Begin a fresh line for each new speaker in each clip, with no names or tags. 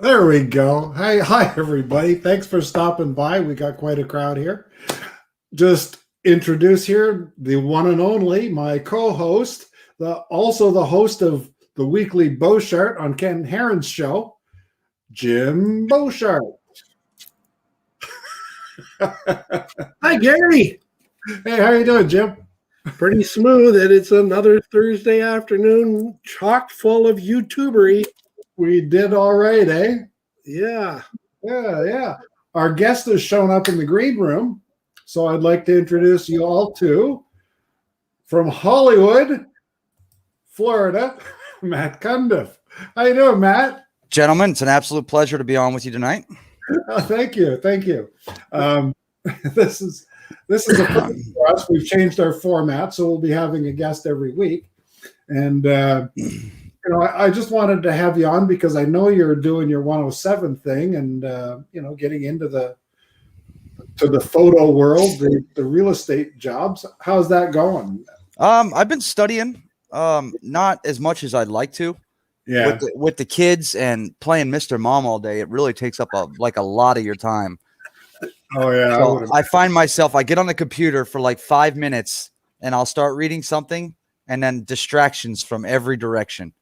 There we go. Hi, everybody. Thanks for stopping by. We got quite a crowd here. Just introduce here the one and only, my co-host, also the host of the weekly Beauchart on Ken Heron's show, Jim Beauchart.
Hi, Gary.
Hey, how you doing, Jim?
Pretty smooth, and it's another Thursday afternoon chock full of YouTubery.
We did all right, eh?
Yeah.
Yeah. Our guest has shown up in the green room, so I'd like to introduce you all to, from Hollywood, Florida, Matt Cundiff. How you doing, Matt?
Gentlemen, it's an absolute pleasure to be on with you tonight.
Oh, thank you. This is a first for us. We've changed our format, so we'll be having a guest every week. And I just wanted to have you on because I know you're doing your 107 thing and getting into the photo world, the real estate jobs. How's that going?
I've been studying, not as much as I'd like to.
Yeah.
With the kids and playing Mr. Mom all day, it really takes up a lot of your time.
Oh yeah.
So I find myself, I get on the computer for like 5 minutes and I'll start reading something and then distractions from every direction.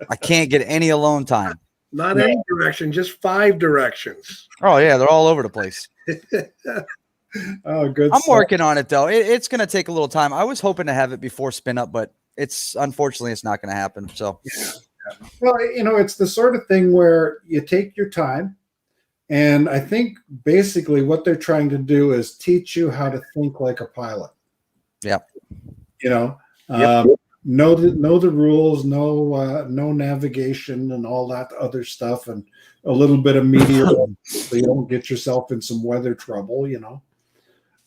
I can't get any alone time.
Not any direction, just 5 directions.
Oh yeah, they're all over the place.
Oh, good.
I'm working on it though. It's going to take a little time. I was hoping to have it before spin up, but unfortunately it's not going to happen. So,
Well, it's the sort of thing where you take your time, and I think basically what they're trying to do is teach you how to think like a pilot.
Yeah.
Know the rules, no navigation and all that other stuff, and a little bit of meteor so you don't get yourself in some weather trouble,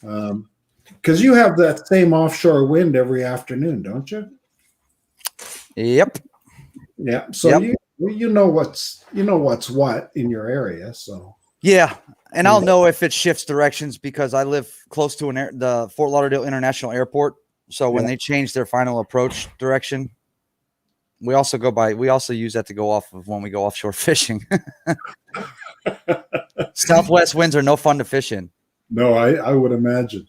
because you have that same offshore wind every afternoon, don't you?
Yep.
Yeah. So you know what's what in your area. So
yeah, and I'll know if it shifts directions because I live close to the Fort Lauderdale International Airport. So when they change their final approach direction, we also use that to go off of when we go offshore fishing. Southwest winds are no fun to fish in.
No, I would imagine.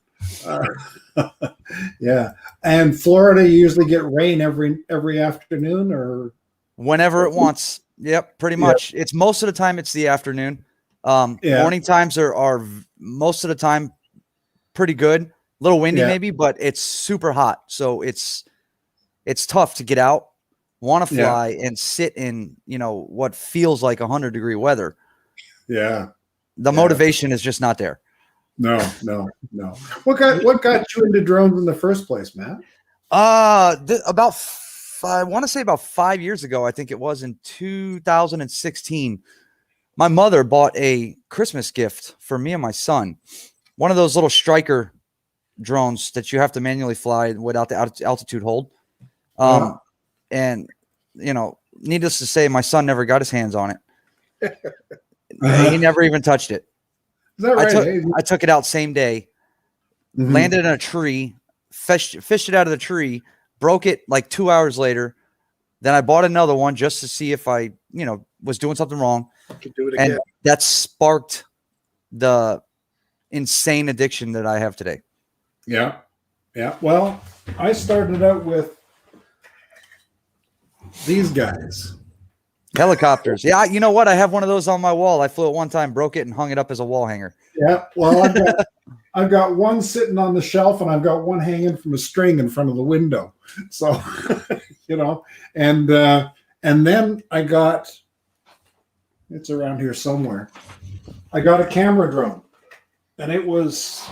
Yeah. And Florida, you usually get rain every afternoon or
whenever it wants. Yep, pretty much. It's most of the time it's the afternoon. Morning times are most of the time pretty good. A little windy maybe, but it's super hot. So it's tough to get out, want to fly and sit in, what feels like 100-degree weather.
Yeah.
The motivation is just not there.
No. What got you into drones in the first place, Matt?
I want to say about 5 years ago. I think it was in 2016. My mother bought a Christmas gift for me and my son. One of those little Striker drones that you have to manually fly without the altitude hold. And, needless to say, my son never got his hands on it. He never even touched it.
Is that right?
I took it out same day, landed in a tree, fished it out of the tree, broke it like 2 hours later. Then I bought another one just to see if I, was doing something wrong.
Could do it again.
And that sparked the insane addiction that I have today.
Yeah. Yeah. Well, I started out with these guys.
Helicopters. Yeah, you know what? I have one of those on my wall. I flew it one time, broke it, and hung it up as a wall hanger.
Yeah. Well, I've got one sitting on the shelf, and I've got one hanging from a string in front of the window. So, and then I got, it's around here somewhere. I got a camera drone, and it was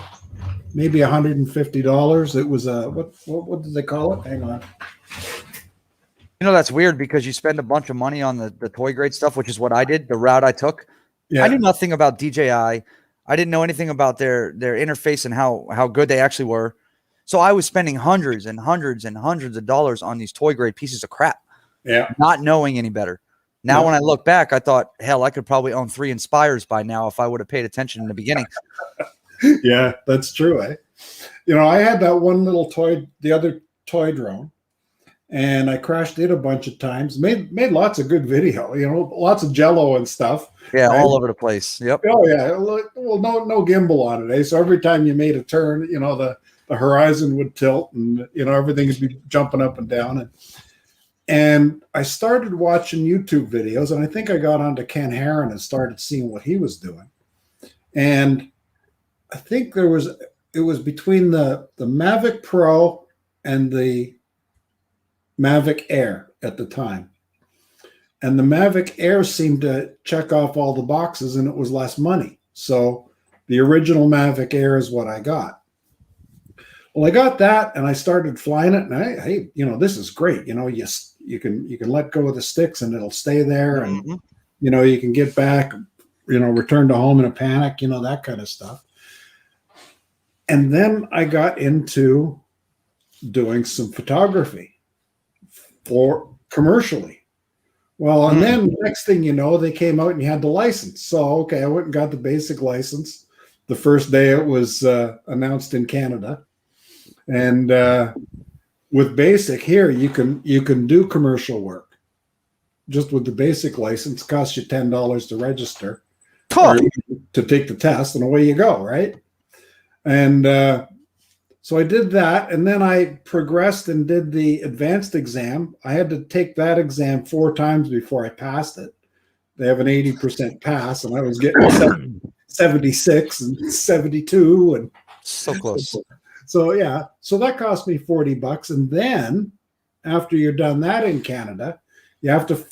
maybe $150. It was a what did they call it? Hang on.
You know, that's weird because you spend a bunch of money on the toy grade stuff, which is what I did, the route I took.
Yeah.
I knew nothing about DJI. I didn't know anything about their interface and how good they actually were. So I was spending hundreds and hundreds and hundreds of dollars on these toy grade pieces of crap.
Yeah.
Not knowing any better. Now, when I look back, I thought, hell, I could probably own 3 Inspires by now if I would have paid attention in the beginning.
Yeah, that's true. I had that one little the other toy drone, and I crashed it a bunch of times. Made lots of good video. Lots of jello and stuff.
Yeah,
right?
all over the place. Yep.
Oh yeah. Well, no gimbal on it. So every time you made a turn, the horizon would tilt, and everything would be jumping up and down. And I started watching YouTube videos, and I think I got onto Ken Herron and started seeing what he was doing. And I think it was between the Mavic Pro and the Mavic Air at the time. And the Mavic Air seemed to check off all the boxes, and it was less money. So the original Mavic Air is what I got. Well, I got that, and I started flying it, and hey, this is great. You can let go of the sticks, and it'll stay there, and you can get back, return to home in a panic, that kind of stuff. And then I got into doing some photography for commercially. Well, and then next thing you know, they came out and you had the license. So, okay, I went and got the basic license the first day it was announced in Canada. And with basic here, you can do commercial work just with the basic license. Costs you $10 to register or to take the test, and away you go, right? And so I did that, and then I progressed and did the advanced exam. I had to take that exam 4 times before I passed it. They have an 80% pass, and I was getting 76 and 72, and
so close.
So yeah, so that cost me $40, and then after you're done that in Canada, you have to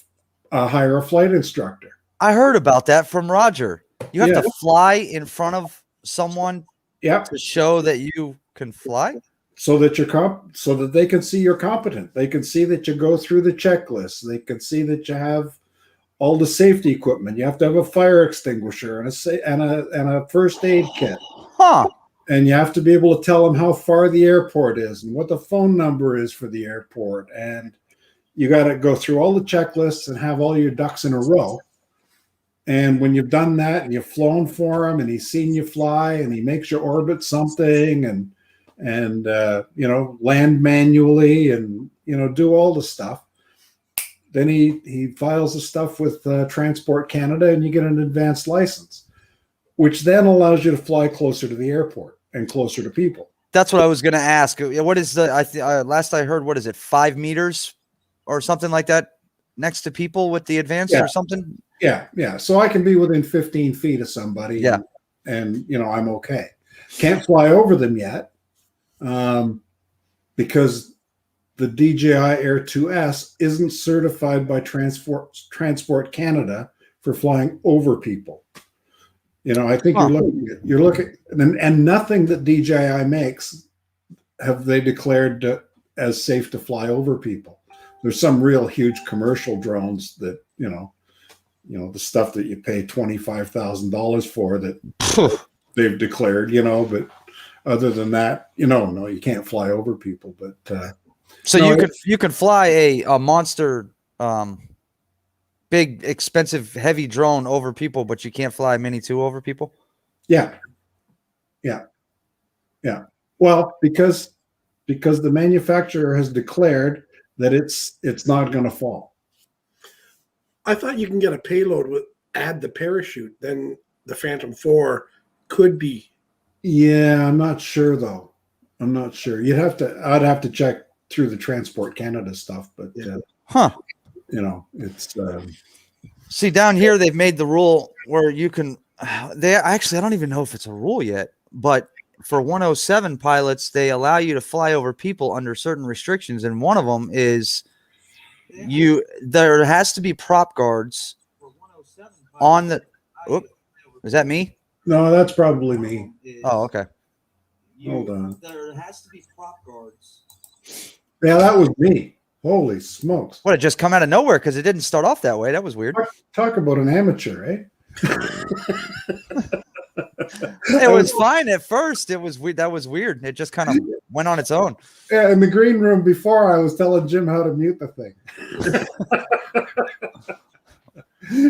hire a flight instructor.
I heard about that from Roger. You have to fly in front of someone to show that you can fly,
so that so that they can see you're competent. They can see that you go through the checklist. They can see that you have all the safety equipment. You have to have a fire extinguisher and a first aid kit. And you have to be able to tell them how far the airport is and what the phone number is for the airport. And you got to go through all the checklists and have all your ducks in a row. And when you've done that and you've flown for him and he's seen you fly and he makes you orbit something and land manually and, do all the stuff, then he files the stuff with Transport Canada, and you get an advanced license, which then allows you to fly closer to the airport and closer to people.
That's what I was going to ask. What is last I heard, what is it, 5 meters or something like that next to people with the advanced or something?
Yeah. So I can be within 15 feet of somebody.
Yeah.
And I'm okay. Can't fly over them yet because the DJI Air 2S isn't certified by Transport Canada for flying over people. I think you're looking, and nothing that DJI makes have they declared as safe to fly over people. There's some real huge commercial drones that, the stuff that you pay $25,000 for that they've declared, but other than that, no, you can't fly over people. But
so you can fly a monster, big, expensive, heavy drone over people, but you can't fly a Mini 2 over people.
Yeah. Well, because the manufacturer has declared that it's not going to fall.
I thought you can get a payload add the parachute, then the Phantom 4 could be.
Yeah, I'm not sure though. I'm not sure. I'd have to check through the Transport Canada stuff, but
Huh.
it's
See, down here they've made the rule where you can. They actually, I don't even know if it's a rule yet, but for 107 pilots, they allow you to fly over people under certain restrictions, and one of them is there has to be prop guards on the. Oop, is that me?
no, that's probably me.
Oh, okay.
Hold on.
There has to be prop guards.
Yeah, that was me. Holy smokes!
What, it just come out of nowhere because it didn't start off that way. That was weird.
Talk about an amateur, eh?
It was fine at first. It was weird. That was weird. It just kind of went on its own.
Yeah, in the green room before, I was telling Jim how to mute the thing.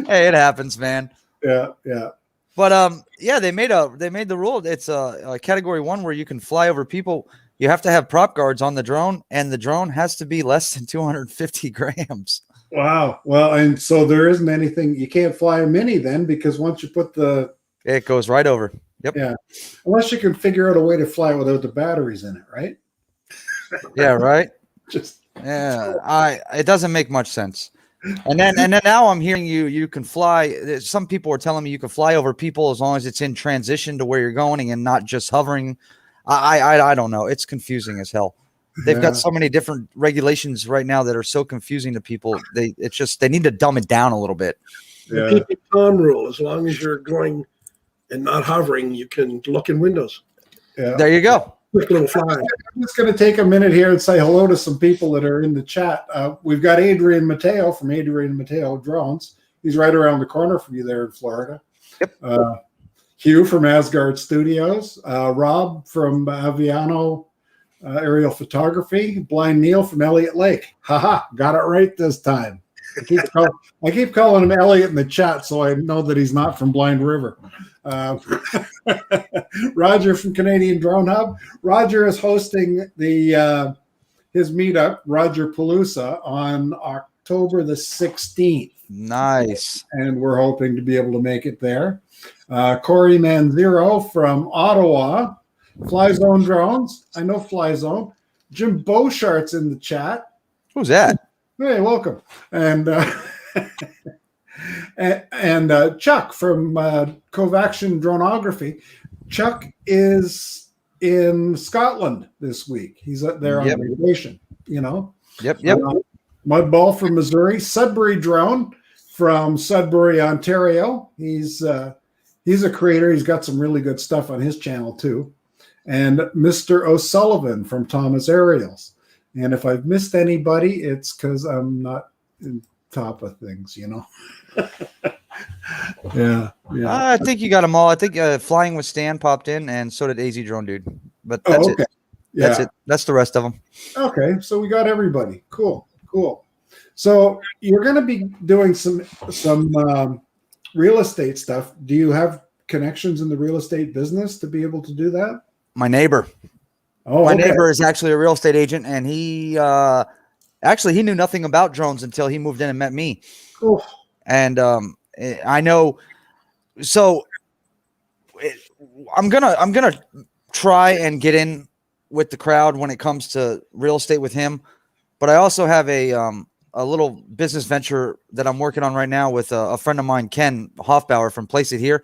Hey, it happens, man.
Yeah.
But yeah, they made the rule. It's a category 1 where you can fly over people. You have to have prop guards on the drone, and the drone has to be less than 250 grams.
Wow. Well, and so there isn't anything, you can't fly a mini then, because once you put
It goes right over. Yep.
Yeah. Unless you can figure out a way to fly without the batteries in it, right?
Yeah, right.
It
It doesn't make much sense. And then now I'm hearing you can fly. Some people are telling me you can fly over people as long as it's in transition to where you're going and not just hovering. I don't know. It's confusing as hell. They've got so many different regulations right now that are so confusing to people. They need to dumb it down a little bit.
The PP Tom rule: as long as you're going and not hovering, you can look in windows.
Yeah.
There you go.
Quick little fly.
I'm just going to take a minute here and say hello to some people that are in the chat. We've got Adrian Mateo from Adrian Mateo Drones. He's right around the corner from you there in Florida.
Yep.
Hugh from Asgard Studios. Rob from Aviano Aerial Photography. Blind Neil from Elliott Lake. Haha, got it right this time. I keep calling him Elliott in the chat, so I know that he's not from Blind River. Roger from Canadian Drone Hub. Roger is hosting his meetup, Roger Palooza, on October the 16th.
Nice.
And we're hoping to be able to make it there. Corey Manzero from Ottawa. Fly Zone Drones. I know Fly Zone. Jim Beauchart's in the chat.
Who's that?
Hey, welcome. And and Chuck from Covaction Dronography. Chuck is in Scotland this week. He's there on vacation,
Yep.
Mudball from Missouri. Sudbury Drone from Sudbury, Ontario. He's a creator. He's got some really good stuff on his channel too. And Mr. O'Sullivan from Thomas Aerials. And if I've missed anybody, it's because I'm not in top of things, Yeah.
I think you got them all. I think Flying with Stan popped in, and so did AZ Drone Dude. But that's it.
Yeah.
That's it. That's the rest of them.
Okay, so we got everybody. Cool. So you're going to be doing some real estate stuff. Do you have connections in the real estate business to be able to do that?
My neighbor.
Oh,
my neighbor is actually a real estate agent, and he knew nothing about drones until he moved in and met me.
Oh.
And I know. So I'm gonna try and get in with the crowd when it comes to real estate with him. But I also have a little business venture that I'm working on right now with a friend of mine, Ken Hoffbauer from Place It Here.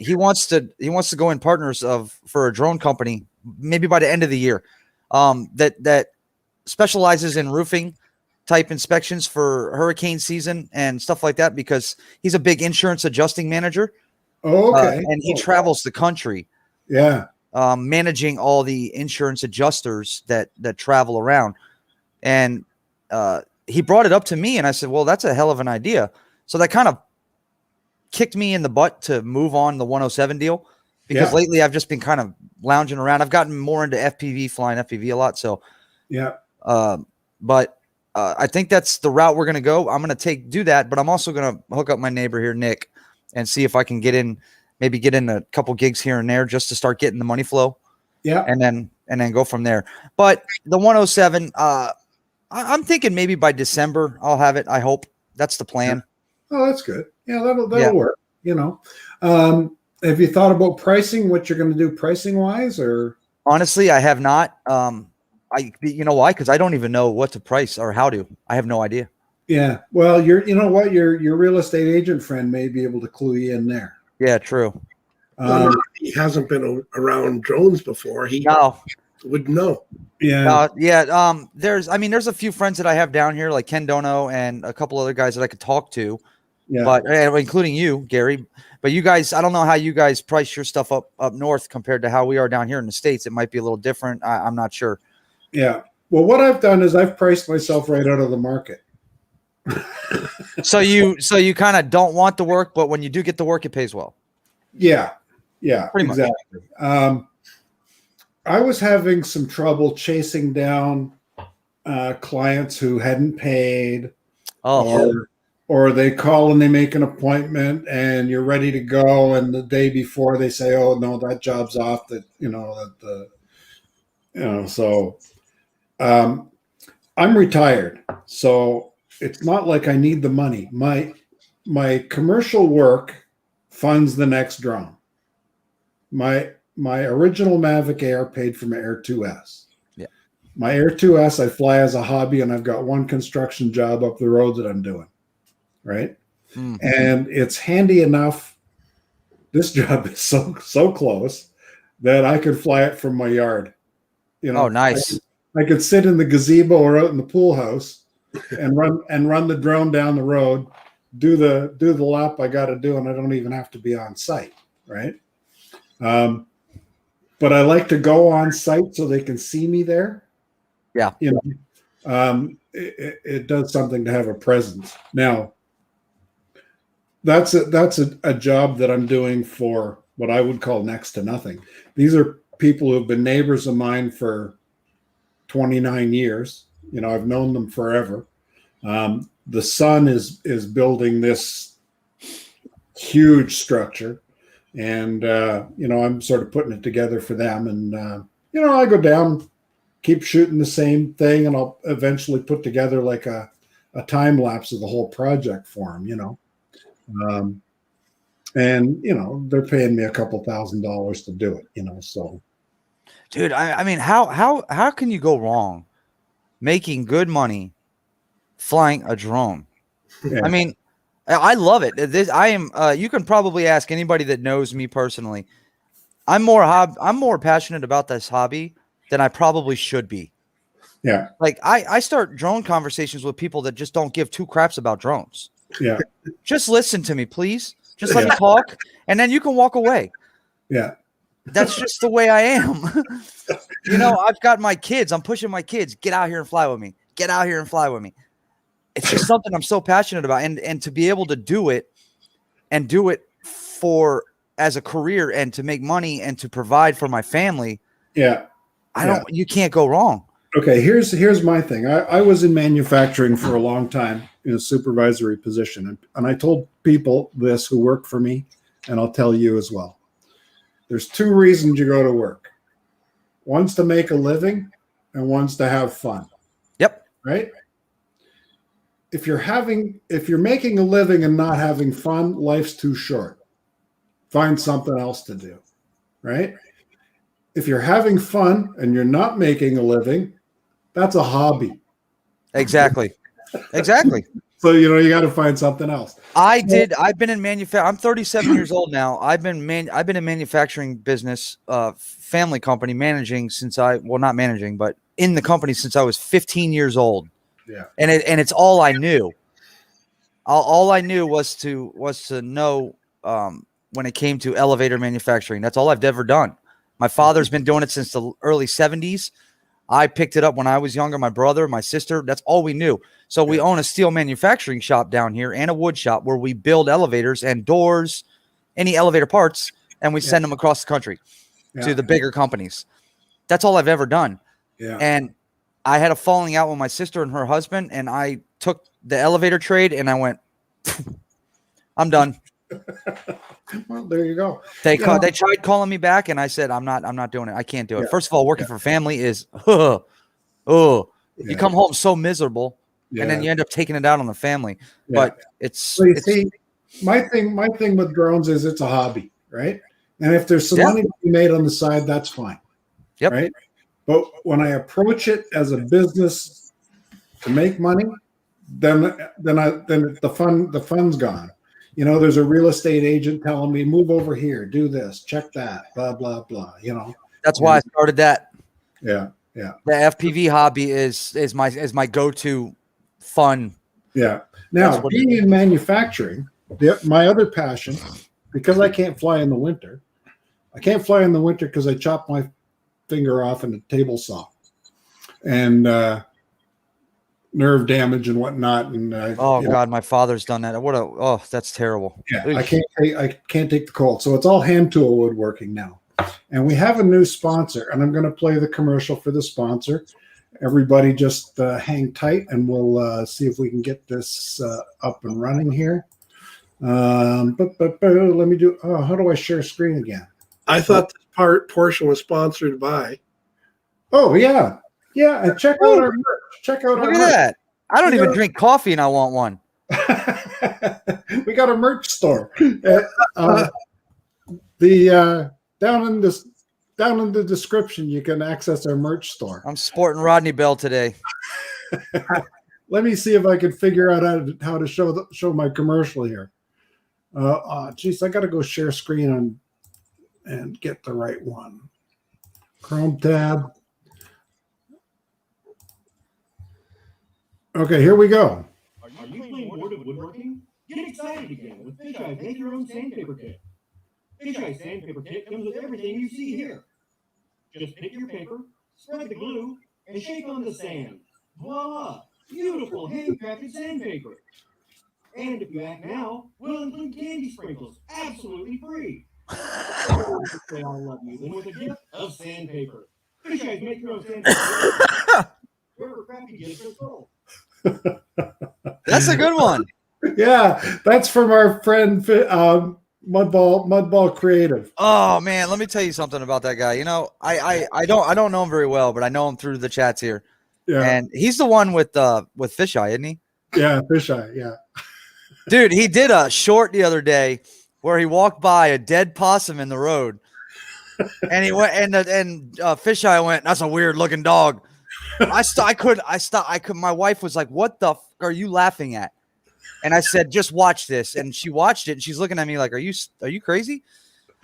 He wants to go in partners for a drone company, maybe by the end of the year, that specializes in roofing type inspections for hurricane season and stuff like that, because he's a big insurance adjusting manager.
Oh, okay.
And he travels the country.
Yeah.
Managing all the insurance adjusters that travel around. And he brought it up to me, and I said, well, that's a hell of an idea. So that kind of kicked me in the butt to move on the 107 deal, because lately I've just been kind of lounging around. I've gotten more into FPV, flying FPV a lot. So, but I think that's the route we're going to go. I'm going to do that, but I'm also going to hook up my neighbor here, Nick, and see if I can get in a couple gigs here and there just to start getting the money flow. Yeah. And then go from there. But the 107, I'm thinking maybe by December I'll have it. I hope that's the plan.
Oh, that's good. Yeah, that'll work. Have you thought about pricing, what you're going to do pricing wise, or?
Honestly, I have not. You know why? Because I don't even know what to price or how to. I have no idea.
Yeah. Well, you know what? Your real estate agent friend may be able to clue you in there.
Yeah, true.
He hasn't been around drones before. He would know.
Yeah.
There's a few friends that I have down here, like Ken Dono and a couple other guys that I could talk to.
Yeah.
But including you, Gary. But you guys, I don't know how you guys price your stuff up north compared to how we are down here in the States. It might be a little different. I'm not sure.
Yeah. Well, what I've done is I've priced myself right out of the market.
So you kind of don't want the work, but when you do get the work, it pays well.
Yeah. Yeah.
Pretty much.
Exactly. I was having some trouble chasing down clients who hadn't paid, or they call and they make an appointment and you're ready to go, and the day before they say, "Oh no, that job's off." So I'm retired, so it's not like I need the money. My commercial work funds the next drone. My original Mavic Air paid for my Air 2S.
Yeah.
My Air 2S I fly as a hobby, and I've got one construction job up the road that I'm doing. Right.
Mm-hmm.
And it's handy enough. This job is so close that I could fly it from my yard.
Oh, nice.
I could sit in the gazebo or out in the pool house and run the drone down the road, do the lap I got to do, and I don't even have to be on site. Right. But I like to go on site so they can see me there.
Yeah.
It does something to have a presence. Now, that's a job that I'm doing for what I would call next to nothing. These are people who have been neighbors of mine for 29 years. I've known them forever. The son is building this huge structure, and I'm sort of putting it together for them. And I go down, keep shooting the same thing, and I'll eventually put together like a time lapse of the whole project for them. And they're paying me a couple $1,000s to do it. So,
dude, I mean, how can you go wrong making good money flying a drone?
yeah.
I mean, I love it. You can probably ask anybody that knows me personally. I'm more passionate about this hobby than I probably should be.
Yeah.
Like I start drone conversations with people that just don't give two craps about drones.
Yeah.
Just listen to me, please. Just let me talk, and then you can walk away.
Yeah.
That's just the way I am. I've got my kids. I'm pushing my kids. Get out here and fly with me. Get out here and fly with me. It's just something I'm so passionate about. And to be able to do it and do it for as a career and to make money and to provide for my family.
Yeah.
You can't go wrong.
Okay. Here's my thing. I was in manufacturing for a long time in a supervisory position. And I told people this who work for me, and I'll tell you as well. There's two reasons you go to work. One's to make a living and one's to have fun.
Yep.
Right? If you're making a living and not having fun, life's too short. Find something else to do. Right? If you're having fun and you're not making a living, that's a hobby.
Exactly. Exactly.
So, you got to find something else.
I've been in manufacturing. I'm 37 years old now. I've been in manufacturing business, family company managing not managing, but in the company since I was 15 years old.
Yeah.
And it's all I knew. All I knew was to know when it came to elevator manufacturing. That's all I've ever done. My father's been doing it since the early 70s. I picked it up when I was younger. My brother, my sister, that's all we knew. So we own a steel manufacturing shop down here and a wood shop where we build elevators and doors, any elevator parts, and we send them across the country to the bigger companies. That's all I've ever done.
Yeah.
And I had a falling out with my sister and her husband, and I took the elevator trade and I went, I'm done.
Well, there you go.
They tried calling me back, and I said, I'm not doing it. I can't do it. First of all, working for family is, you come home so miserable, and then you end up taking it out on the family. Yeah. But
see, my thing with drones is it's a hobby, right? And if there's some money to be made on the side, that's fine.
Yep.
Right. But when I approach it as a business to make money, then the fun's gone. You know, there's a real estate agent telling me, move over here, do this, check that, blah, blah, blah. You know.
That's why I started that.
Yeah. Yeah.
The FPV hobby is my go-to fun.
Yeah. Now, being in manufacturing, my other passion, because I can't fly in the winter, because I chopped my finger off in a table saw and nerve damage and whatnot. And
God, my father's done that. That's terrible.
Yeah, I can't take the cold. So it's all hand tool woodworking now. And we have a new sponsor, and I'm going to play the commercial for the sponsor. Everybody just hang tight, and we'll see if we can get this up and running here. But let me do. How do I share screen again?
I thought this portion was sponsored by.
Oh yeah. And check out our merch. Look
at that. I don't even drink coffee, and I want one.
We got a merch store. Down in the description, you can access our merch store.
I'm sporting Rodney Bell today.
Let me see if I can figure out how to show my commercial here. Geez, I got to go share screen and get the right one. Chrome tab. Okay, here we go.
Are you playing bored of woodworking? Get excited again with Fisheye's Make Your Own Sandpaper Kit. Fisheye's Sandpaper Kit comes with everything you see here. Just pick your paper, spread the glue, and shake on the sand. Voila! Beautiful handcrafted sandpaper. And if you act now, we'll include candy sprinkles absolutely free. Say I love you then with a gift of sandpaper. Fisheye's Make Your Own Sandpaper. Wherever crappy gifts are sold.
That's a good one.
Yeah, that's from our friend Mudball Creative.
Oh man, let me tell you something about that guy. You know, I don't know him very well, but I know him through the chats here.
Yeah,
and he's the one with Fisheye, isn't he?
Yeah, Fisheye. Yeah,
dude, he did a short the other day where he walked by a dead possum in the road, and he went and Fisheye went, "That's a weird looking dog." I could. My wife was like, "What the f are you laughing at?" And I said, "Just watch this." And she watched it, and she's looking at me like, "Are you crazy?"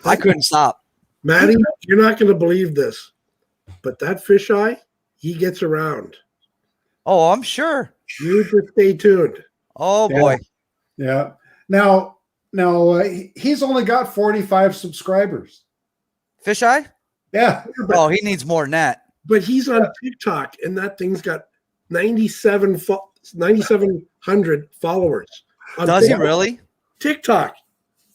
I couldn't stop.
Matty, you're not going to believe this, but that Fisheye, he gets around.
Oh, I'm sure.
You just stay tuned.
Oh boy.
Yeah. Now, he's only got 45 subscribers.
Fisheye?
Yeah.
Oh, he needs more than that.
But he's on TikTok, and that thing's got 9,700 followers.
Does he really?
TikTok.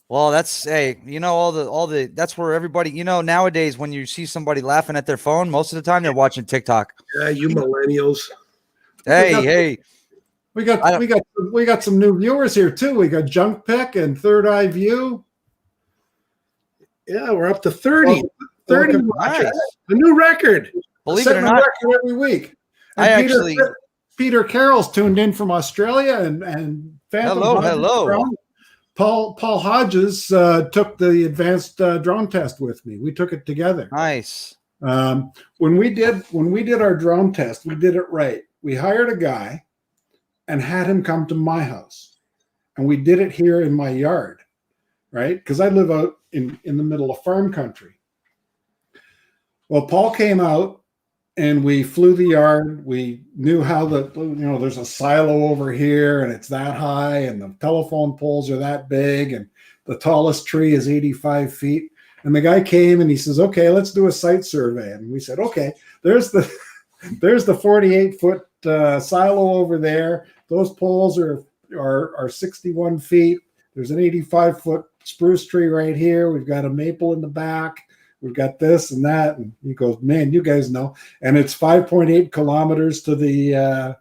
Well, that's all the that's where everybody, nowadays when you see somebody laughing at their phone, most of the time they're watching TikTok.
Yeah, you millennials.
Hey.
We got some new viewers here too. We got Junk Pick and Third Eye View.
Yeah, we're up to 30. 30 watches.
Nice.
A new record.
Believe it or not,
record every week. And Peter Carroll's tuned in from Australia, and
hello.
Paul Hodges took the advanced drone test with me. We took it together.
Nice.
When we did our drone test, we did it right. We hired a guy and had him come to my house, and we did it here in my yard, right? Because I live out in the middle of farm country. Well, Paul came out and we flew the yard. We knew how there's a silo over here and it's that high and the telephone poles are that big and the tallest tree is 85 feet. And the guy came and he says, "Okay, let's do a site survey." And we said, "Okay, there's the 48-foot silo over there. Those poles are 61 feet. There's an 85-foot spruce tree right here. We've got a maple in the back. We've got this and that." And he goes, "Man, you guys know." And it's 5.8 kilometers to the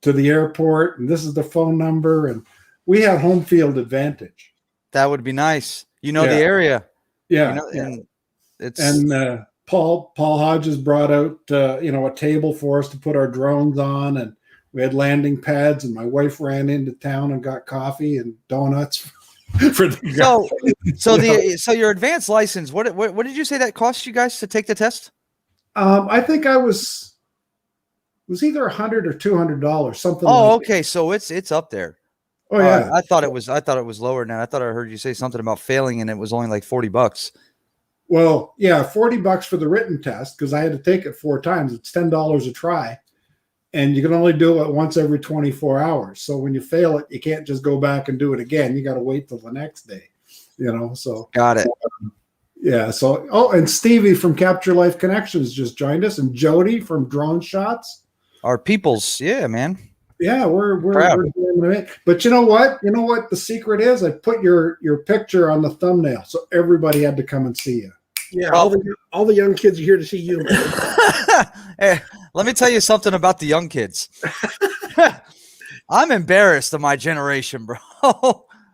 airport. And this is the phone number. And we have home field advantage.
That would be nice. The area.
Yeah.
And
Paul Hodges brought out, a table for us to put our drones on. And we had landing pads. And my wife ran into town and got coffee and donuts.
So your advanced license, what did you say that cost you guys to take the test?
I think I was either $100 or $200, something.
Oh,
like
okay. So it's up there.
Oh yeah.
I thought it was lower than that. I thought I heard you say something about failing and it was only like $40.
Well, yeah, $40 for the written test because I had to take it 4 times. It's $10 a try, and you can only do it once every 24 hours. So when you fail it, you can't just go back and do it again. You got to wait till the next day. So
Got it.
yeah. So and Stevie from Capture Life Connections just joined us, and Jody from Drone Shots.
Our peoples, yeah, man.
Yeah, we're doing it. But you know what? You know what the secret is? I put your picture on the thumbnail, so everybody had to come and see you.
Yeah, all the young kids are here to see you, man.
Hey, let me tell you something about the young kids. I'm embarrassed of my generation, bro.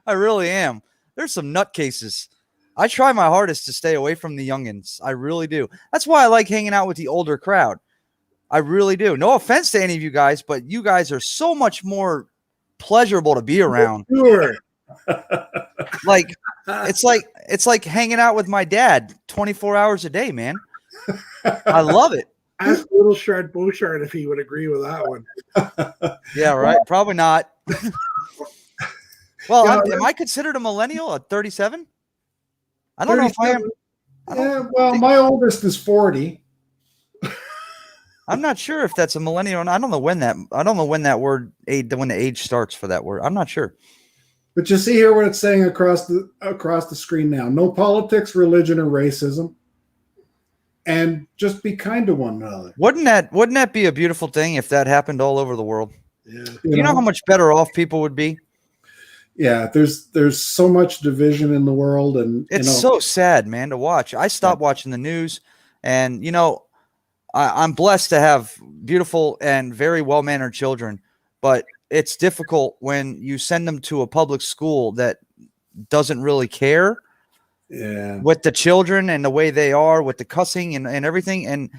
I really am. There's some nutcases. I try my hardest to stay away from the youngins. I really do. That's why I like hanging out with the older crowd. I really do. No offense to any of you guys, but you guys are so much more pleasurable to be around.
Sure.
Like it's like hanging out with my dad 24 hours a day, man. I love it.
Ask Little Shard Beauchard if he would agree with that one.
Yeah, right. Probably not. Well, am I considered a millennial at 37? I don't know if I am.
Yeah, well, my oldest is 40.
I'm not sure if that's a millennial. I don't know when when the age starts for that word. I'm not sure.
But you see here what it's saying across the screen now. No politics, religion, or racism. And just be kind to one another.
Wouldn't that be a beautiful thing if that happened all over the world?
Yeah.
You know how much better off people would be?
Yeah, there's so much division in the world, and
it's so sad, man, to watch. I stopped watching the news, and I'm blessed to have beautiful and very well-mannered children, but it's difficult when you send them to a public school that doesn't really care with the children and the way they are with the cussing and everything. And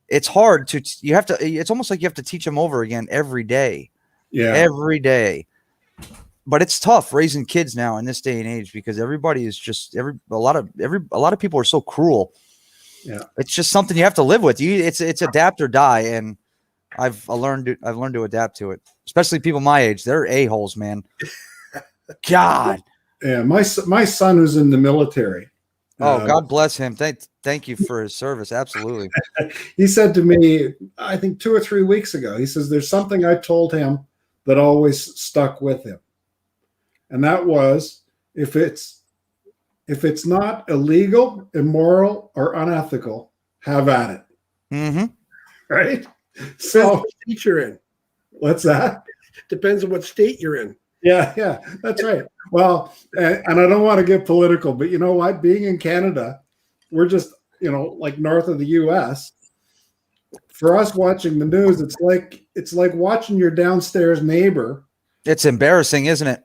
it's hard it's almost like you have to teach them over again every day. Yeah. Every day. But it's tough raising kids now in this day and age because everybody is just a lot of people are so cruel. Yeah. It's just something you have to live with. It's adapt or die. And I've learned to adapt to it, especially people my age. They're a-holes, man. God.
Yeah. My son who's in the military.
Oh, God bless him. Thank you for his service. Absolutely.
He said to me, I think 2 or 3 weeks ago, he says, there's something I told him that always stuck with him. And that was, if it's not illegal, immoral, or unethical, have at it.
Mm-hmm.
Right?
So, what state you're in.
What's that?
Depends on what state you're in.
Yeah, that's right. Well, and I don't want to get political, but you know what? Being in Canada, we're just, like north of the U.S. For us watching the news, it's like watching your downstairs neighbor.
It's embarrassing, isn't it?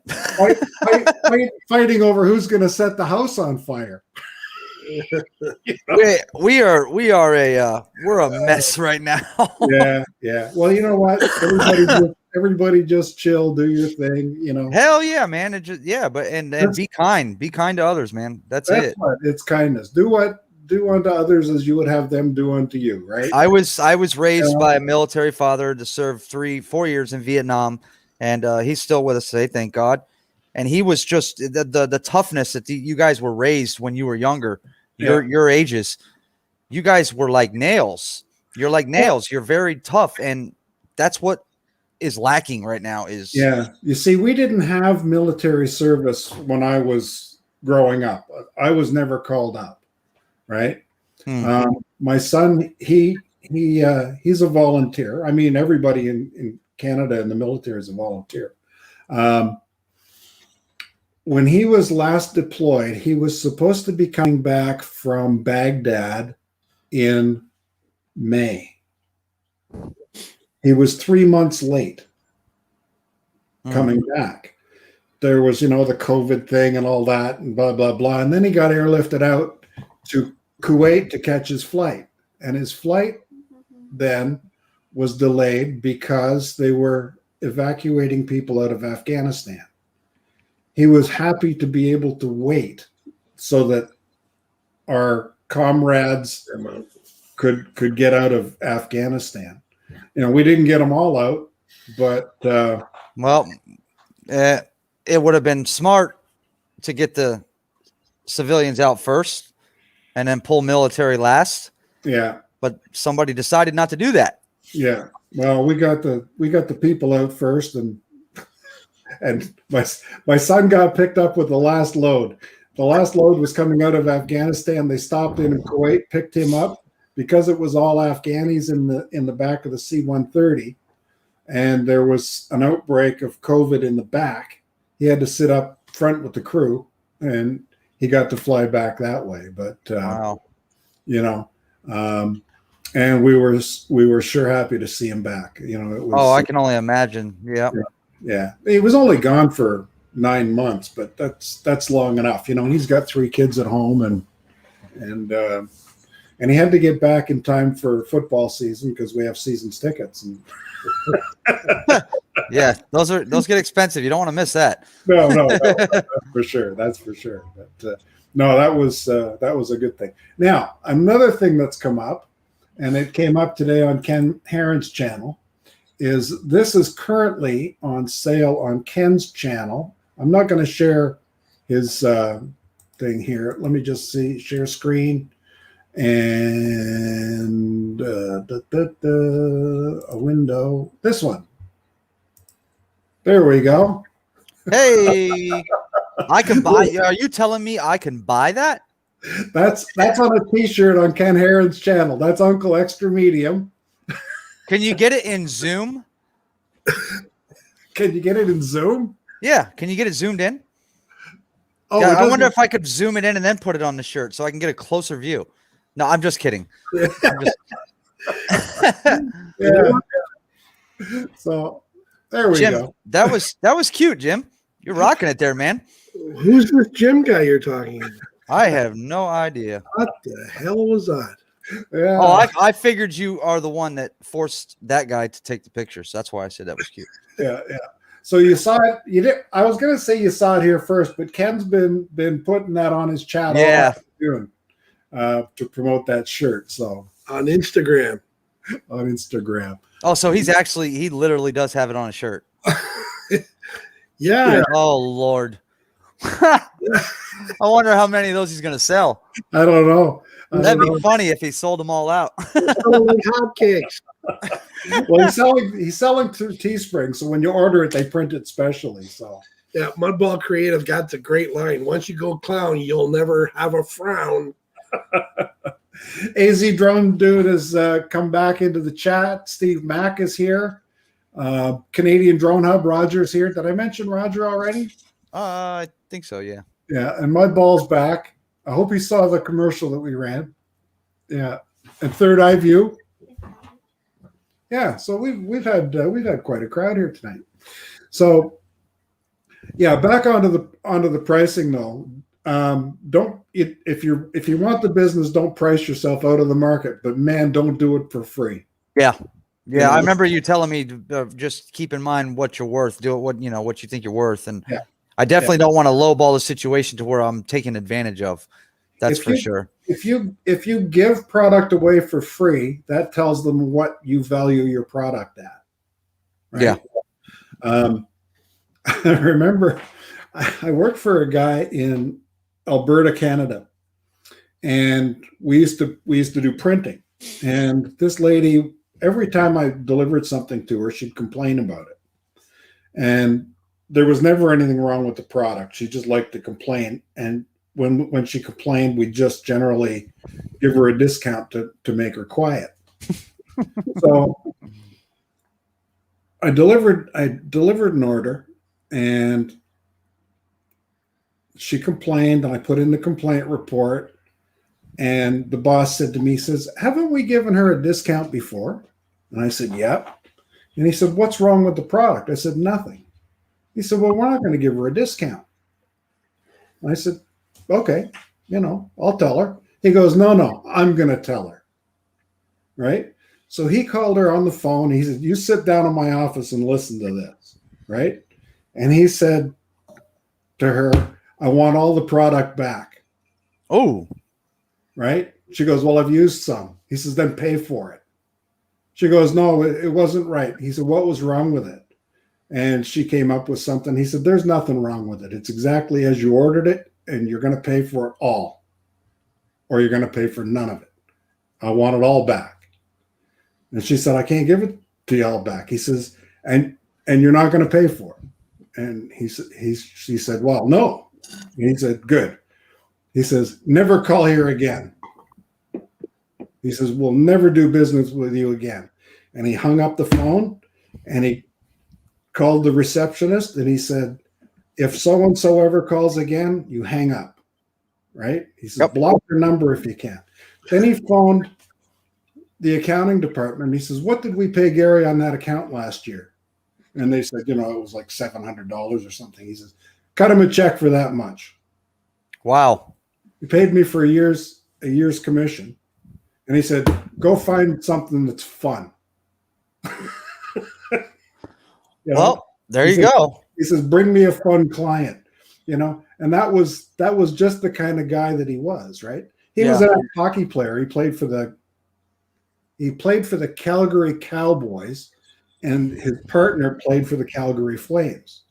Fighting over who's going to set the house on fire.
We're a mess right now.
Yeah. Well, you know what? Everybody just chill, do your thing.
Hell yeah, man. But be kind to others, man. That's it.
It's kindness. Do unto others as you would have them do unto you. Right.
I was raised by a military father to serve 3-4 years in Vietnam. And he's still with us today, thank God. And he was just the toughness that you guys were raised when you were younger, your ages. You guys were like nails. You're like nails. You're very tough, and that's what is lacking right now.
You see, we didn't have military service when I was growing up. I was never called up, right? My son, he's a volunteer. I mean, everybody in Canada in the military is a volunteer. When he was last deployed, he was supposed to be coming back from Baghdad in May. He was 3 months late coming back. There was, the COVID thing and all that and blah, blah, blah. And then he got airlifted out to Kuwait to catch his flight. And his flight then was delayed because they were evacuating people out of Afghanistan. He was happy to be able to wait so that our comrades could get out of Afghanistan. We didn't get them all out, but
Well, it would have been smart to get the civilians out first and then pull military last.
yeah,
But somebody decided not to do that.
yeah. Well, we got the people out first, and my son got picked up with the last load. The last load was coming out of Afghanistan. They stopped in Kuwait, picked him up because it was all Afghanis in the back of the C-130, and there was an outbreak of COVID in the back. He had to sit up front with the crew, and he got to fly back that way. But
Wow.
And we were sure happy to see him back. It was.
I can only imagine. Yeah.
Yeah, he was only gone for 9 months, but that's long enough. He's got 3 kids at home, and he had to get back in time for football season because we have season's tickets. And
Yeah, those get expensive. You don't want to miss that.
no, that's for sure. That's for sure. But no, that was a good thing. Now, another thing that's come up, and it came up today on Ken Heron's channel, is this is currently on sale on Ken's channel. I'm not going to share his thing here. Let me just see, share screen, and a window. This one. There we go.
Hey, I can buy. Are you telling me I can buy that?
That's on a T-shirt on Ken Heron's channel. That's Uncle Extra Medium.
Can you get it in Zoom?
Can you get it in Zoom?
Yeah. Can you get it zoomed in?
Oh,
Yeah,
it
I wonder
doesn't-
if I could zoom it in and then put it on the shirt so I can get a closer view. No, I'm just kidding.
Yeah. So there we
Jim,
go.
that was cute, Jim. You're rocking it there, man.
Who's this Jim guy you're talking about?
I have no idea.
What the hell was that?
Yeah.
Oh, I figured you are the one that forced that guy to take the picture. So that's why I said that was cute.
Yeah. So you saw it. You did. I was going to say you saw it here first, but Ken's been putting that on his channel.
Yeah.
Doing to promote that shirt. So
On Instagram.
on Instagram.
Oh, so he literally does have it on a shirt.
Yeah.
Oh, Lord. I wonder how many of those he's going to sell.
I don't know.
That'd be funny if he sold them all out.
Selling like hotcakes.
Well, he's selling through Teespring, so when you order it, they print it specially. So
Yeah, Mudball Creative got the great line. Once you go clown, you'll never have a frown.
AZ Drone Dude has come back into the chat. Steve Mack is here. Canadian Drone Hub, Roger's here. Did I mention Roger already?
I think so, yeah.
Yeah, and Mudball's back. I hope he saw the commercial that we ran. Yeah, and Third Eye View. Yeah, so we've had quite a crowd here tonight. So yeah, back onto the pricing though. If you want the business, don't price yourself out of the market. But man, don't do it for free.
Yeah.
You
Yeah,
know?
I remember you telling me to just keep in mind what you're worth. Do it what you think you're worth, and
Yeah.
I definitely don't want to lowball the situation to where I'm taking advantage of. That's
If
for
you-
sure.
If you give product away for free, that tells them what you value your product at. Right?
Yeah.
I remember I worked for a guy in Alberta, Canada, and we used to do printing. And this lady, every time I delivered something to her, she'd complain about it. And there was never anything wrong with the product. She just liked to complain. And when she complained, we just generally give her a discount to make her quiet. So I delivered an order, and she complained, and I put in the complaint report, and the boss said to me, he says, "Haven't we given her a discount before?" And I said, "Yep." And he said, "What's wrong with the product?" I said, "Nothing." He said, "Well, we're not going to give her a discount." And I said, "Okay, I'll tell her." He goes, No, I'm going to tell her. Right? So he called her on the phone. He said, "You sit down in my office and listen to this." Right? And he said to her, "I want all the product back."
Oh,
Right? She goes, well, I've used some. He says, then pay for it. She goes, no, it wasn't right. He said, what was wrong with it? And she came up with something. He said, there's nothing wrong with it. It's exactly as you ordered it, and you're going to pay for it all, or you're going to pay for none of it. I want it all back. And she said, I can't give it to you all back. He says, and you're not going to pay for it. And she said, well, no. And he said, good. He says, never call here again. He says, we'll never do business with you again. And he hung up the phone and he called the receptionist and he said, if so-and-so ever calls again, you hang up. Right? He says, block your number if you can. Then he phoned the accounting department. He says, what did we pay Gary on that account last year? And they said, it was like $700 or something. He says, cut him a check for that much.
Wow.
He paid me for a year's commission. And he said, go find something that's fun.
Well, there you go.
He says, bring me a fun client, and that was just the kind of guy that he was, right? He was a hockey player. He played for the Calgary Cowboys, and his partner played for the Calgary Flames.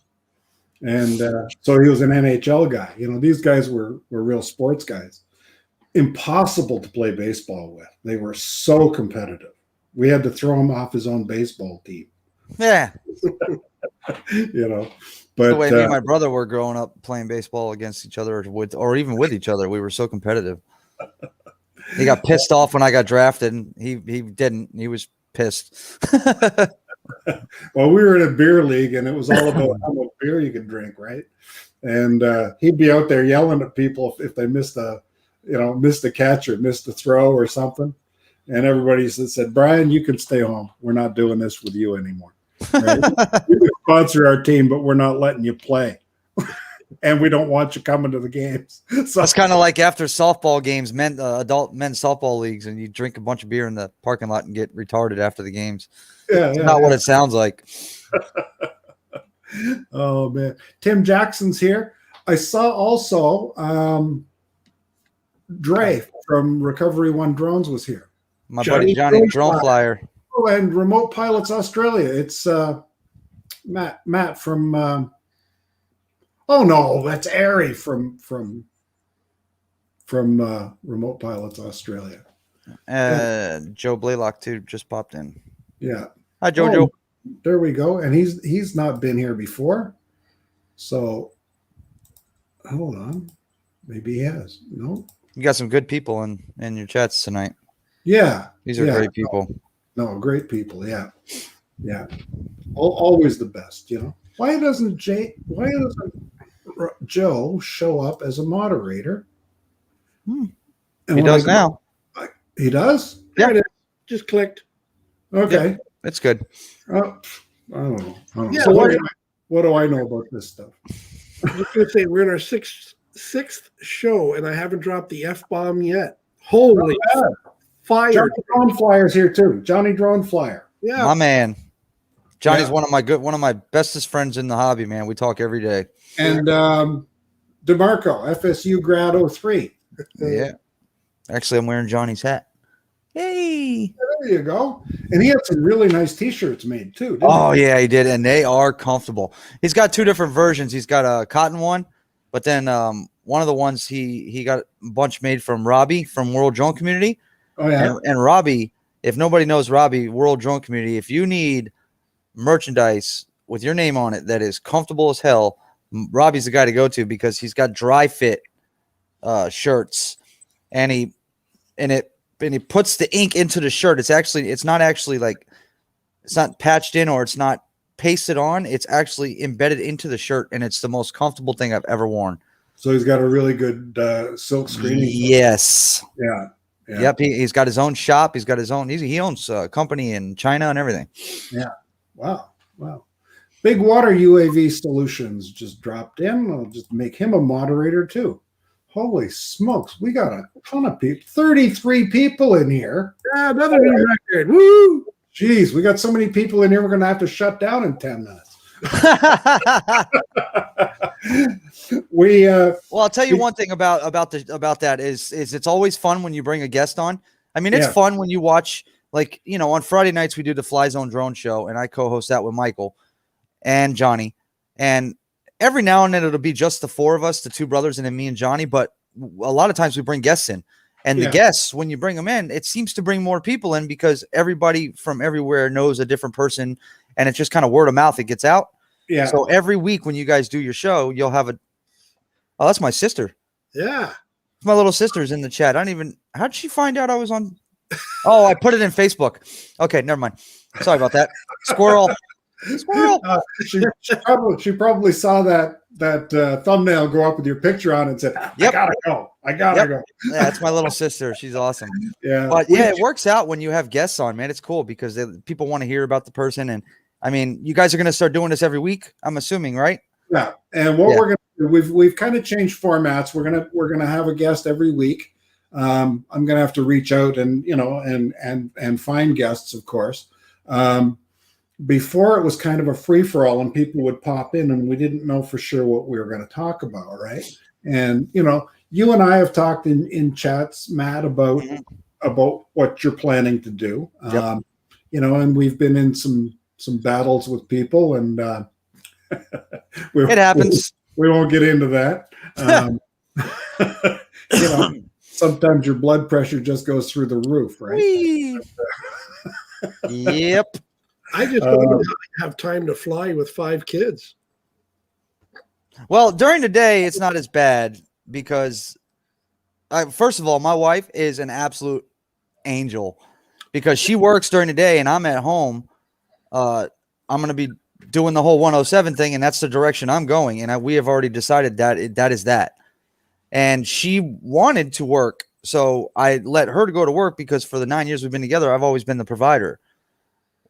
And so he was an NHL guy. These guys were real sports guys. Impossible to play baseball with. They were so competitive. We had to throw him off his own baseball team.
Yeah.
But
the way me and my brother were growing up playing baseball against each other or even with each other, we were so competitive. He got pissed off when I got drafted, and he didn't. He was pissed.
Well, we were in a beer league, and it was all about how much beer you could drink, right? And he'd be out there yelling at people if they missed a catch or missed a throw or something. And everybody said, Brian, you can stay home. We're not doing this with you anymore. Right? You can sponsor our team, but we're not letting you play. And we don't want you coming to the games. So
that's kind of like after softball games, adult men's softball leagues, and you drink a bunch of beer in the parking lot and get retarded after the games. It's not what it sounds like.
Oh, man. Tim Jackson's here. I saw also Dre from Recovery One Drones was here.
My buddy Johnny Drone Flyer.
Oh, and Remote Pilots Australia. It's Matt from oh no, that's Ari from Remote Pilots Australia.
Joe Blaylock too just popped in.
Yeah.
Hi Jojo.
There we go. And he's not been here before. So hold on. Maybe he has. No.
You got some good people in your chats tonight.
Yeah.
These are great people.
No, great people. Yeah. Yeah. Always the best, Why doesn't Joe show up as a moderator?
He does now.
He does?
Yeah.
There it is. Just clicked.
Okay.
Yep. It's good.
I don't know.
Yeah,
So what do I know about this stuff?
I was going to say, we're in our sixth show, and I haven't dropped the F-bomb yet. Holy fire.
Johnny Drone Flyer's here too. Johnny Drone Flyer.
Yeah.
My man. Johnny's one of my bestest friends in the hobby, man. We talk every day.
And DeMarco, FSU grad 03.
Yeah. Actually, I'm wearing Johnny's hat. Hey.
There you go. And he had some really nice T-shirts made too.
Yeah, he did. And they are comfortable. He's got two different versions. He's got a cotton one, but then one of the ones he got a bunch made from Robbie from World Drone Community.
Oh, yeah.
And Robbie, if nobody knows Robbie, World Drone Community, if you need merchandise with your name on it that is comfortable as hell, Robbie's the guy to go to because he's got dry fit shirts, and he puts the ink into the shirt. It's not patched in or it's not pasted on. It's actually embedded into the shirt, and it's the most comfortable thing I've ever worn.
So he's got a really good silk screening.
Yes.
Yeah.
Yep. He's got his own shop. He's got his own. He owns a company in China and everything.
Yeah. Wow. Big Water UAV Solutions just dropped in. I'll just make him a moderator too. Holy smokes. We got a ton of people. 33 people in here.
Yeah, another new record. Woo!
Jeez, we got so many people in here, we're going to have to shut down in 10 minutes.
Well, I'll tell you one thing about that is it's always fun when you bring a guest on. I mean, it's fun when you watch, like, on Friday nights we do the Fly Zone Drone Show, and I co-host that with Michael and Johnny. And every now and then it'll be just the four of us, the two brothers, and then me and Johnny. But a lot of times we bring guests in, and the guests, when you bring them in, it seems to bring more people in because everybody from everywhere knows a different person, and it's just kind of word of mouth. It gets out. Yeah. So every week when you guys do your show, you'll have oh, that's my sister.
Yeah.
My little sister's in the chat. How'd she find out I was on? Oh, I put it in Facebook. Okay, never mind. Sorry about that. Squirrel.
She probably saw that thumbnail go up with your picture on it and said, I gotta go.
Yeah, that's my little sister. She's awesome. Yeah. But it works out when you have guests on, man. It's cool because people want to hear about the person. And I mean, you guys are going to start doing this every week, I'm assuming, right?
Yeah. And what we're going to do, we've kind of changed formats. We're going to have a guest every week. I'm going to have to reach out and, and find guests, of course. Before it was kind of a free for all and people would pop in and we didn't know for sure what we were going to talk about. Right. And, you and I have talked in chats, Matt, about what you're planning to do. And we've been in some battles with people and
it happens.
We won't get into that. Sometimes your blood pressure just goes through the roof, right?
Yep.
I just don't have time to fly with 5 kids.
Well, during the day, it's not as bad because, first of all, my wife is an absolute angel because she works during the day and I'm at home. I'm going to be doing the whole 107 thing, and that's the direction I'm going. And we have already decided that is that. And she wanted to work, so I let her to go to work because for the 9 years we've been together, I've always been the provider.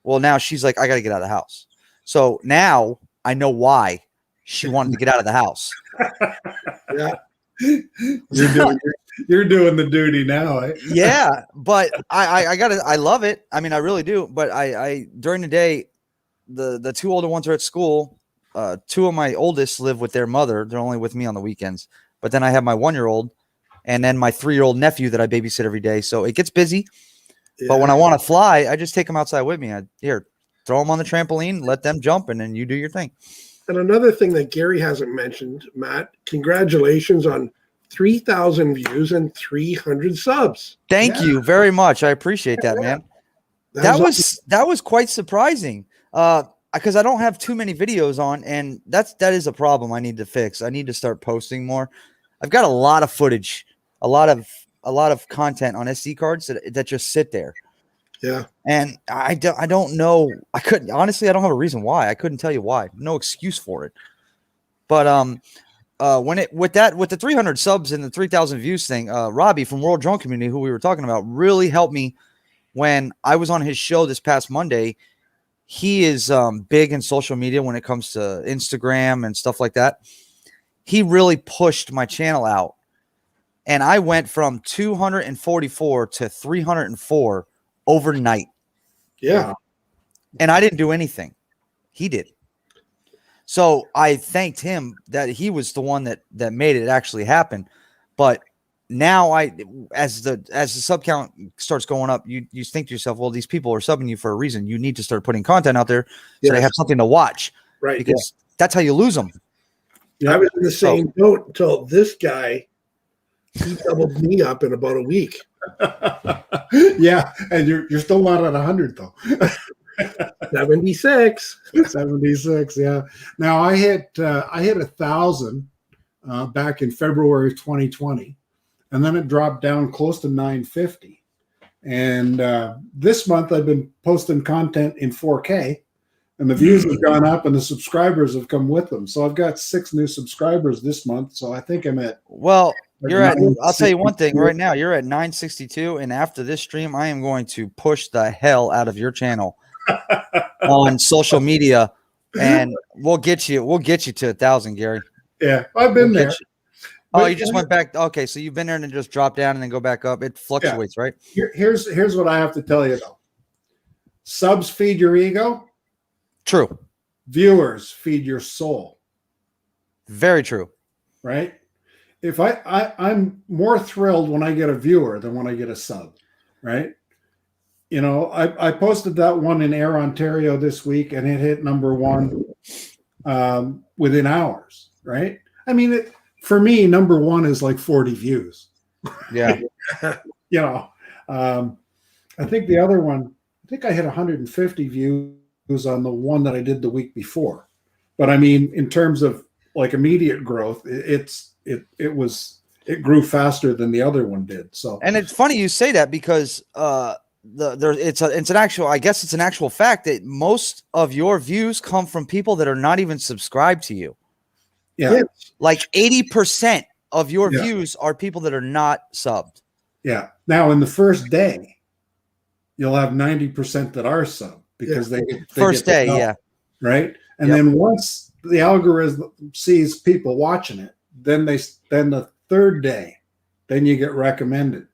Well, now she's like, I got to get out of the house. So now I know why she wanted to get out of the house.
Yeah. You're doing the duty now. Eh?
Yeah. But I love it. I mean, I really do. But I during the day, the 2 older ones are at school. 2 of my oldest live with their mother. They're only with me on the weekends. But then I have my 1-year-old and then my 3-year-old nephew that I babysit every day. So it gets busy. Yeah. But when I want to fly, I just take them outside with me. Throw them on the trampoline, let them jump, and then you do your thing.
And another thing that Gary hasn't mentioned, Matt, congratulations on 3,000 views and 300 subs.
Thank you very much. I appreciate that, man. That was quite surprising. Because I don't have too many videos on, and that is a problem I need to fix. I need to start posting more. I've got a lot of footage, a lot of content on SD cards that just sit there.
Yeah.
And I don't know. I don't have a reason why. I couldn't tell you why. No excuse for it. But with the 300 subs and the 3,000 views thing, Robbie from World Drone Community, who we were talking about, really helped me when I was on his show this past Monday. He is big in social media when it comes to Instagram and stuff like that. He really pushed my channel out. And I went from 244 to 304 overnight.
Yeah.
And I didn't do anything. He did. So I thanked him that he was the one that made it actually happen. But now as the sub count starts going up, you think to yourself, well, these people are subbing you for a reason. You need to start putting content out there so they have something to watch.
Right.
Because that's how you lose them.
I was in the same boat until this guy, he doubled me up in about a week.
Yeah, and you're still not at 100 though.
76.
76, yeah. Now I hit 1,000 back in February of 2020, and then it dropped down close to 950. And this month I've been posting content in 4K, and the views have gone up, and the subscribers have come with them. So I've got 6 new subscribers this month. So I think I'm at
I'll tell you one thing right now. You're at 962, and after this stream, I am going to push the hell out of your channel on social media, and we'll get you to 1,000, Gary.
Yeah, I've been there.
Oh, you just went back. Okay, so you've been there and then just drop down and then go back up. It fluctuates, right?
Here's what I have to tell you though. Subs feed your ego.
True.
viewers feed your soul,
Very true.
right? If I'm more thrilled when I get a viewer than when I get a sub, right? You know, I posted that one in Air Ontario this week, and it hit number one within hours, right? I mean, for me, number one is like 40 views.
Yeah.
You know, I think the other one, I think I hit 150 views on the one that I did the week before. But I mean, in terms of like immediate growth, it grew faster than the other one did. So,
And it's funny you say that because it's an actual fact that most of your views come from people that are not even subscribed to you.
yeah.
Like 80% of your views are people that are not subbed.
Yeah. Now, in the first day, you'll have 90% that are sub because they
First
get
day, yeah.
Right. And
Yep.
then once the algorithm sees people watching it, then the third day, then you get recommended.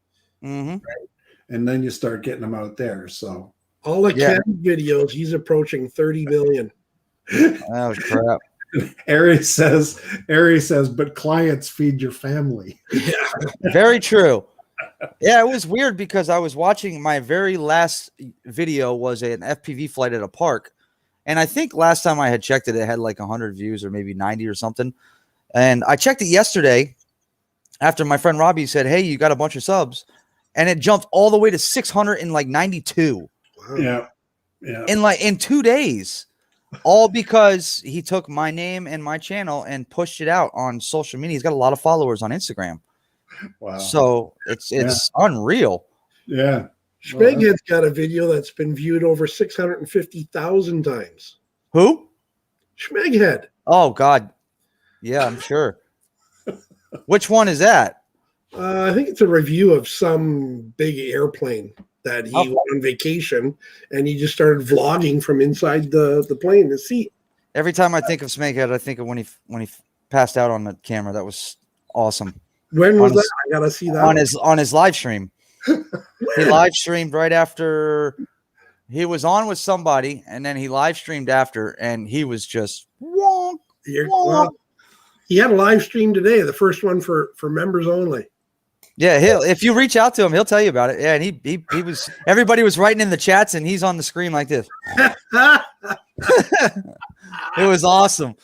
Mm-hmm.
Right? And then you start getting them out there. So
All the Ken videos, he's approaching 30 million.
That was crap.
Ari says, but clients feed your family.
Very true. Yeah, it was weird because I was watching my very last video was an FPV flight at a park. And I think last time I had checked it, it had like 100 views or maybe 90 or something. And I checked it yesterday after my friend Robbie said, hey, you got a bunch of subs. And it jumped all the way to 692.
Wow.
Yeah. Yeah.
In 2 days. All because he took my name and my channel and pushed it out on social media. He's got a lot of followers on Instagram.
Wow.
So it's unreal.
Yeah.
Schmeghead's got a video that's been viewed over 650,000 times.
Who?
Schmeghead.
Oh, God. Yeah, I'm sure. Which one is that?
I think it's a review of some big airplane that he went on vacation, and he just started vlogging from inside the plane, the seat.
Every time I think of Snakehead, I think of when he passed out on the camera. That was awesome.
When was that? I gotta see that
on his live stream. He live streamed right after he was on with somebody, and then he live streamed after, and he was just wonk, wonk.
Well, he had a live stream today, the first one for members only.
Yeah, if you reach out to him, he'll tell you about it. Yeah, and he was everybody was writing in the chats, and he's on the screen like this. It was awesome.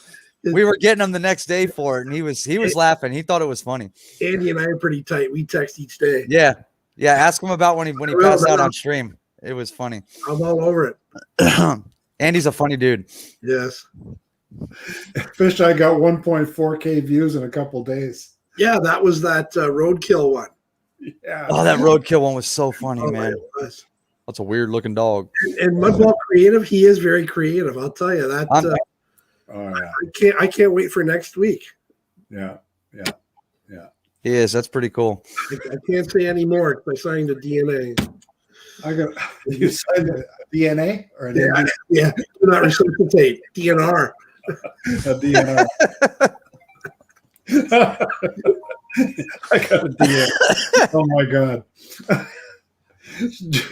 We were getting him the next day for it, and he was laughing. He thought it was funny.
Andy and I are pretty tight. We text each day.
Yeah. Ask him about when he passed out on stream. It was funny.
I'm all over it.
Andy's a funny dude.
Yes.
Fish, I got 1.4K views in a couple days.
Yeah, that was that roadkill one.
Yeah.
Oh, that roadkill one was so funny, man.
Was.
That's a weird looking dog.
And Mudball Creative, he is very creative. I'll tell you that.
Oh yeah.
I can't wait for next week.
Yeah.
He is. That's pretty cool.
I can't say any more because I signed a DNA.
You signed a DNA or an ND?
Yeah. Do not resuscitate. DNR.
A DNR. I got a DNA. Oh my god.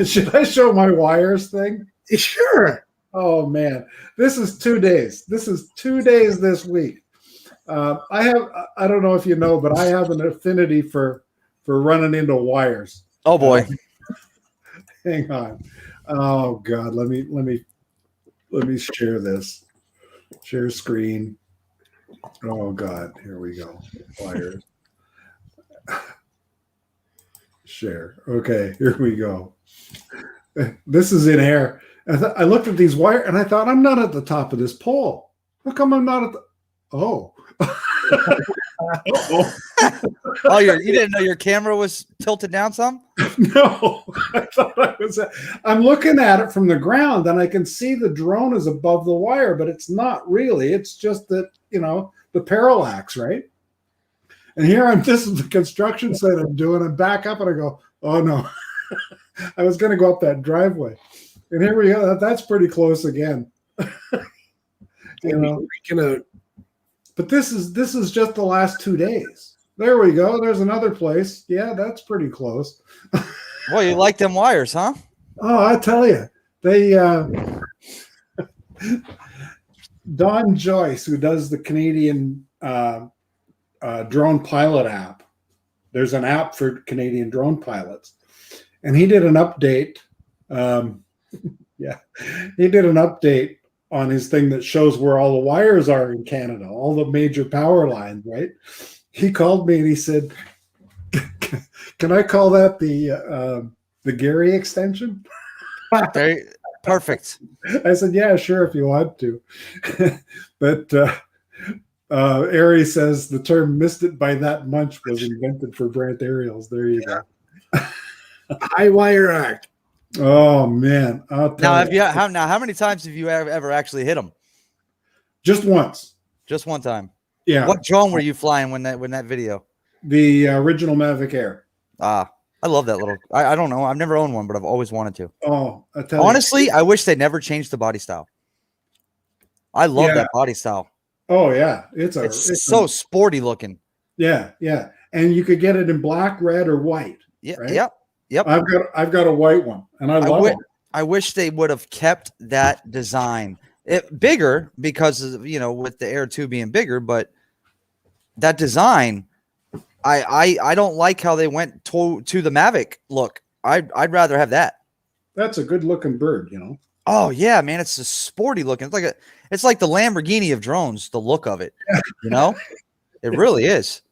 Should I show my wires thing?
Sure.
Oh man, this is 2 days. This is 2 days this week. I don't know if you know, but I have an affinity for running into wires.
Oh boy.
Hang on. Oh god, let me share this. Share screen. Oh god, here we go. Wires. Share. Okay, here we go. This is in air. I looked at these wires and I thought, I'm not at the top of this pole. How come I'm not at the? Oh.
Oh, you didn't know your camera was tilted down some?
No, I thought I was. I'm looking at it from the ground and I can see the drone is above the wire, but it's not really. It's just that, the parallax, right? And here this is the construction site I'm doing. I back up and I go, oh no. I was going to go up that driveway. And here we go. That's pretty close again. But this is just the last 2 days. There we go. There's another place. Yeah, that's pretty close.
Well, you like them wires, huh?
Oh, I tell you, they Don Joyce, who does the Canadian drone pilot app. There's an app for Canadian drone pilots, and he did an update. He did an update on his thing that shows where all the wires are in Canada, all the major power lines. Right? He called me and he said, "Can I call that the Gary extension?"
Perfect.
I said, "Yeah, sure, if you want to." But Ari says the term "missed it by that much" was invented for Brant aerials. There you go.
High wire act.
Oh man! I'll tell you.
How many times have you ever actually hit them?
Just once.
Just one time.
Yeah.
What drone were you flying when that video?
The original Mavic Air.
I love that little. I don't know. I've never owned one, but I've always wanted to.
Oh, I tell
Honestly, I wish they never changed the body style. I love that body style.
Oh yeah, it's
so sporty looking.
Yeah, and you could get it in black, red, or white.
Yeah,
right?
Yep.
I've got a white one, and I love it.
I wish they would have kept that design bigger because of, with the Air 2 being bigger, but that design, I don't like how they went to the Mavic look. I'd rather have that.
That's a good looking bird,
Oh yeah, man, it's a sporty looking. It's like the Lamborghini of drones. The look of it, it really is.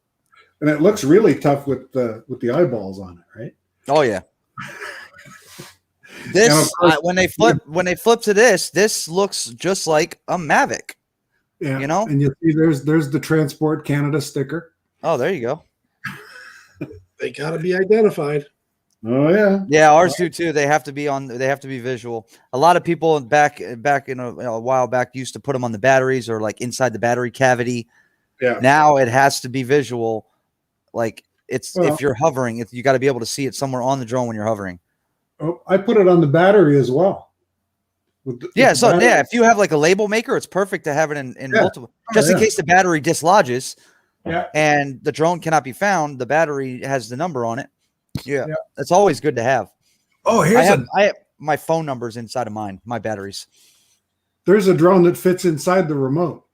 And it looks really tough with the eyeballs on it, right?
Oh yeah. This when they flip to this looks just like a Mavic.
Yeah, and you see there's the Transport Canada sticker.
Oh, there you go.
They got to be identified.
Oh yeah.
Yeah, ours do too. They have to be visual. A lot of people back in a while back used to put them on the batteries or like inside the battery cavity.
Yeah.
Now it has to be visual. Like if you're hovering, you got to be able to see it somewhere on the drone when you're hovering.
Oh, I put it on the battery as well.
If you have like a label maker, it's perfect to have it in multiple, just in case the battery dislodges.
Yeah.
And the drone cannot be found. The battery has the number on it. Yeah. It's always good to have.
Oh,
I have my phone numbers inside of my batteries.
There's a drone that fits inside the remote.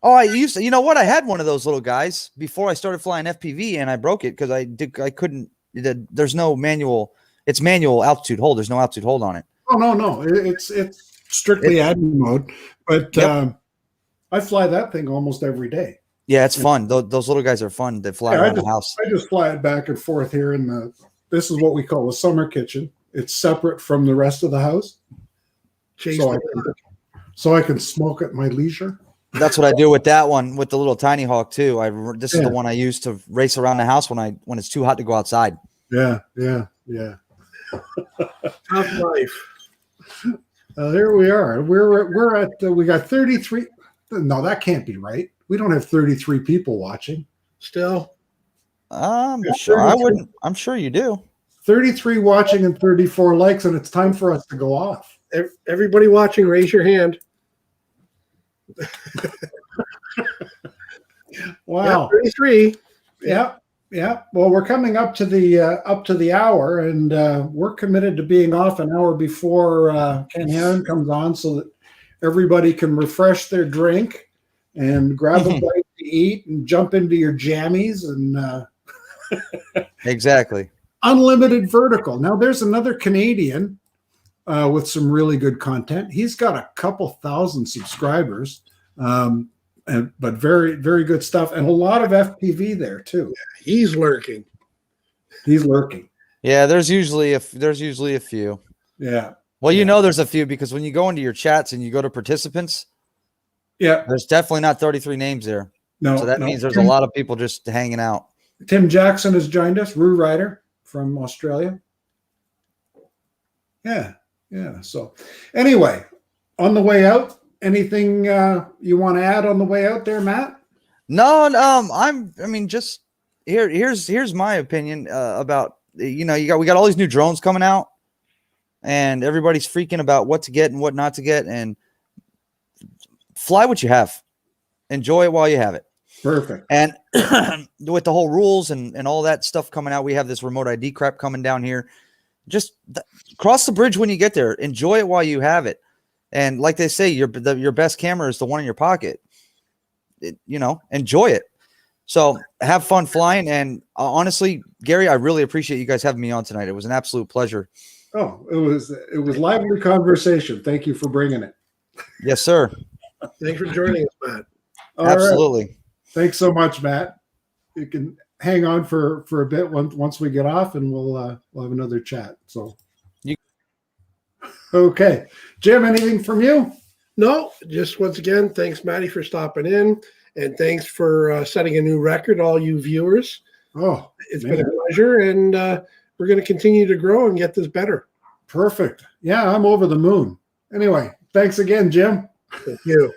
Oh, I used to, I had one of those little guys before I started flying FPV, and I broke it because I couldn't. There's no manual. It's manual altitude hold. There's no altitude hold on it.
Oh no, it's strictly admin mode. But I fly that thing almost every day.
Yeah, it's fun. Those little guys are fun. They fly around the house.
I just fly it back and forth here in this is what we call the summer kitchen. It's separate from the rest of the house. So I can smoke at my leisure.
That's what I do with that one, with the little Tiny Hawk too. This is the one I use to race around the house when it's too hot to go outside.
Yeah.
Tough life.
Here we are. We're at we got 33. No, that can't be right. We don't have 33 people watching.
Still,
I'm sure I wouldn't. I'm sure you do.
33 watching and 34 likes, and it's time for us to go off.
Everybody watching, raise your hand.
Wow,
33.
Yeah. Well, we're coming up to the hour, and we're committed to being off an hour before Ken Heron comes on, so that everybody can refresh their drink and grab a bite to eat and jump into your jammies and
exactly.
Unlimited vertical. Now, there's another Canadian with some really good content. He's got a couple thousand subscribers. But very, very good stuff, and a lot of FPV there too.
Yeah, he's lurking.
Yeah, there's usually a few.
Yeah.
Well, there's a few because when you go into your chats and you go to participants, there's definitely not 33 names there.
No,
so that means there's a lot of people just hanging out.
Tim Jackson has joined us, Roo Rider from Australia. Yeah. So, anyway, on the way out. Anything you want to add on the way out there, Matt?
No, just here's my opinion about we got all these new drones coming out, and everybody's freaking about what to get and what not to get, and fly what you have, enjoy it while you have it.
Perfect.
And with the whole rules and all that stuff coming out, we have this remote ID crap coming down here. Just cross the bridge when you get there. Enjoy it while you have it. And like they say, your best camera is the one in your pocket. Enjoy it. So have fun flying. And honestly, Gary, I really appreciate you guys having me on tonight. It was an absolute pleasure.
Oh, it was lively conversation. Thank you for bringing it.
Yes, sir.
Thanks for joining us, Matt.
All
Absolutely.
right. Thanks so much, Matt. You can hang on for a bit once we get off, and we'll have another chat. So, okay, Jim, anything from you?
No, just once again, thanks, Matty, for stopping in, and thanks for setting a new record, all you viewers.
Oh,
it's been a pleasure, and we're going to continue to grow and get this better.
Perfect. Yeah, I'm over the moon. Anyway, thanks again, Jim.
Thank you.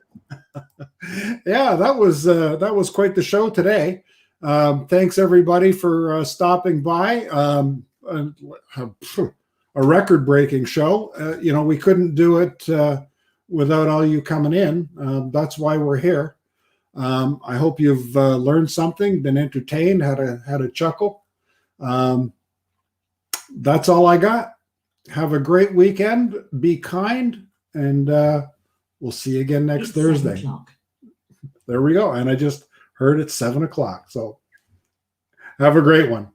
Yeah, that was quite the show today. Thanks everybody for stopping by. A record-breaking show. We couldn't do it without all you coming in. That's why we're here. I hope you've learned something, been entertained, had a chuckle. That's all I got. Have a great weekend. Be kind, and we'll see you again next Thursday. There we go. And I just heard it's 7:00. So have a great one.